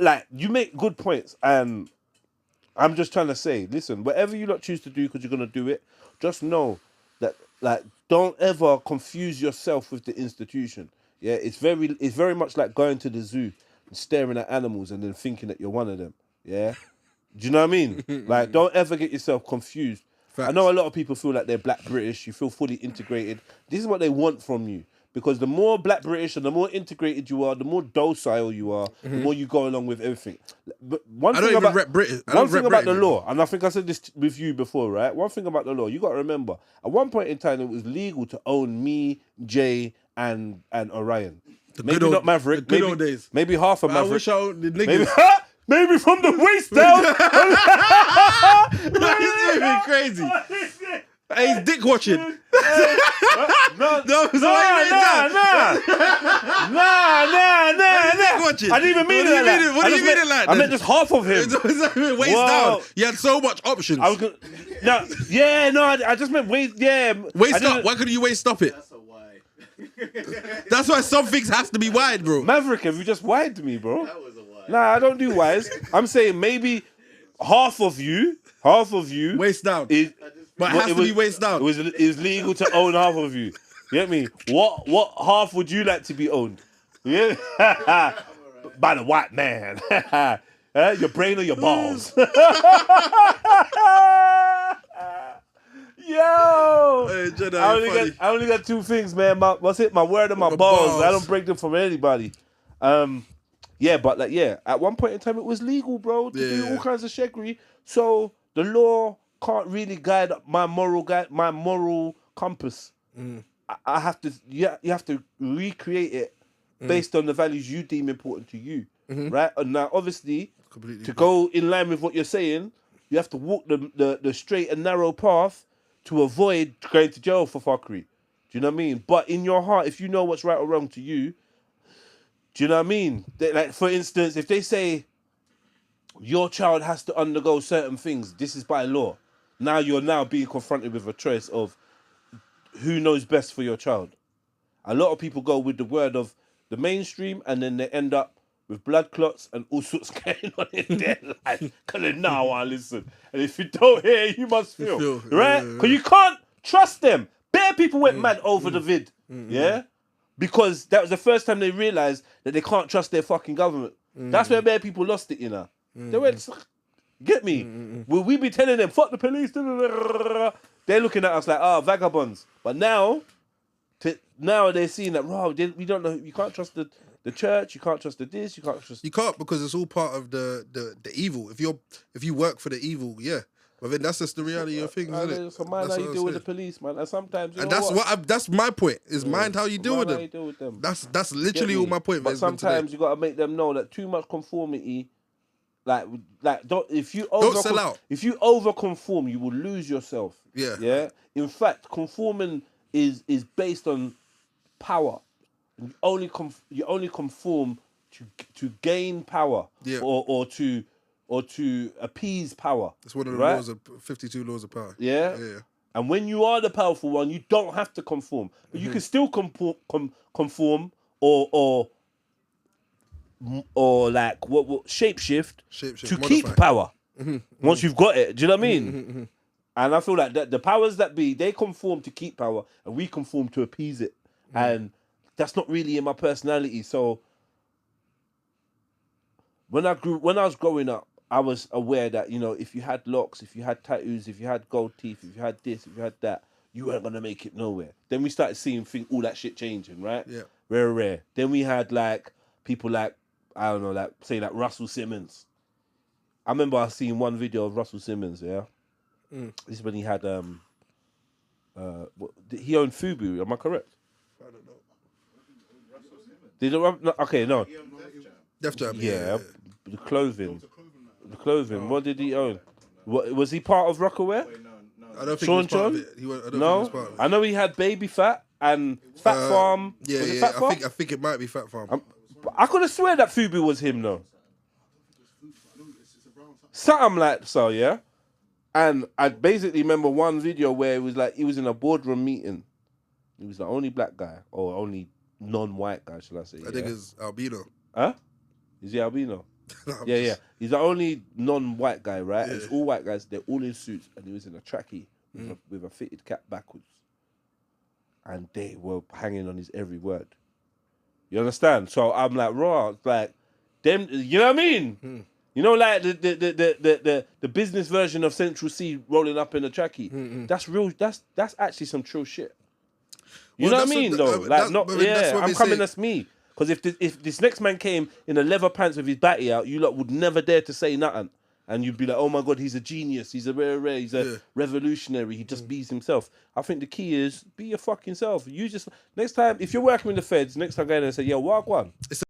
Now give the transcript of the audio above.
like, you make good points, and I'm just trying to say, listen, whatever you lot choose to do, because you're gonna do it, just know that, like, don't ever confuse yourself with the institution. Yeah, it's very much like going to the zoo and staring at animals and then thinking that you're one of them. Yeah, do you know what I mean? Like, don't ever get yourself confused. Facts. I know a lot of people feel like they're Black British. You feel fully integrated. This is what they want from you. Because the more Black British and the more integrated you are, the more docile you are, the more you go along with everything. But one thing about rep British. one thing about the law, and I think I said this with you before, right? One thing about the law, you got to remember, at one point in time, it was legal to own me, Jay, and Orion. Maybe not Maverick. The good old days. Maybe half of I Maverick. wish I owned the niggas. Maybe from the waist down. This is crazy. Hey, he's dick watching. Nah. Dick watching. I didn't even mean it like that. What do you mean it like that? I meant just half of him. Waist down. You had so much options. I just meant waist. Yeah, waist up. Why couldn't you waist stop it? That's a why. That's why some things has to be wide, bro. Maverick, have you just wide to me, bro? That was a why. Nah, I don't do wise. I'm saying maybe half of you waist down. But it has to be waist down. It was legal to own half of you. You get me? What half would you like to be owned? Yeah, by the white man. Your brain or your balls? Yo, hey, Jedi, I only got two things, man. My word and my balls. I don't break them from anybody. Yeah, but like, at one point in time it was legal, bro, to do all kinds of shaggery. So the law can't really guide my moral compass. I have to. You have to recreate it based on the values you deem important to you, right? And now, obviously, to go in line with what you're saying, you have to walk the straight and narrow path to avoid going to jail for fuckery. Do you know what I mean? But in your heart, if you know what's right or wrong to you, do you know what I mean? Like, for instance, if they say your child has to undergo certain things, this is by law. Now you're being confronted with a choice of who knows best for your child. A lot of people go with the word of the mainstream, and then they end up with blood clots and all sorts going on in their life. Because they now want to listen. And if you don't hear, you must feel. Right? Because you can't trust them. Bare people went mad over the vid. Yeah? Because that was the first time they realised that they can't trust their fucking government. That's where bare people lost it, you know. They went, get me? Will we be telling them, fuck the police? They're looking at us like, vagabonds. But now they're seeing that, we don't know, you can't trust the church, you can't trust the this, you can't trust... You can't, because it's all part of the evil. If you work for the evil, but then that's just the reality of things, isn't it? So mind how you deal with the police, man. And sometimes, that's my point. Is mind how you deal with them. That's literally all my point. But sometimes you gotta make them know that too much conformity, if you sell out. If you over conform, you will lose yourself. Yeah. In fact, conforming is based on power. You only conform to gain power, or to appease power. It's one of the laws of 52 laws of power. Yeah. And when you are the powerful one, you don't have to conform, but you can still conform or like what shapeshift to modify. keep power. Once you've got it, do you know what I mean? And I feel like that the powers that be, they conform to keep power, and we conform to appease it. And that's not really in my personality. So when I was growing up, I was aware that, if you had locks, if you had tattoos, if you had gold teeth, if you had this, if you had that, you weren't gonna make it nowhere. Then we started seeing all that shit changing, right? Yeah. Rare. Then we had like people like, I don't know, like say like Russell Simmons. I remember I seen one video of Russell Simmons, yeah. This is when he had he owned Fubu, am I correct? I don't know. Did it, okay, no. Def Jam. Yeah. The clothing. What did he own? Was he part of Rockaware? I don't think he was part of it. I don't think he was part of it. I know he had Baby Fat and Fat Farm. Fat Farm? I think it might be Fat Farm. I could have swear that Fubu was him though. Something like so, yeah. And I basically remember one video where it was like he was in a boardroom meeting. He was the only black guy, or only non-white guy, shall I say? I think it's albino. Huh? Is he albino? Yeah. He's the only non-white guy, right? Yeah. It's all white guys. They're all in suits, and he was in a trackie with a fitted cap backwards, and they were hanging on his every word. You understand? So I'm like, raw, like them. You know what I mean? You know, like the business version of Central C rolling up in a trackie. That's real. That's actually some true shit. You know what I mean, though? Like, I'm coming as me. Because if this next man came in a leather pants with his batty out, you lot would never dare to say nothing. And you'd be like, oh my God, he's a genius. He's a rare, he's a revolutionary. He just bees himself. I think the key is be your fucking self. You just, next time, if you're working with the feds, next time go in and say, yo, walk one.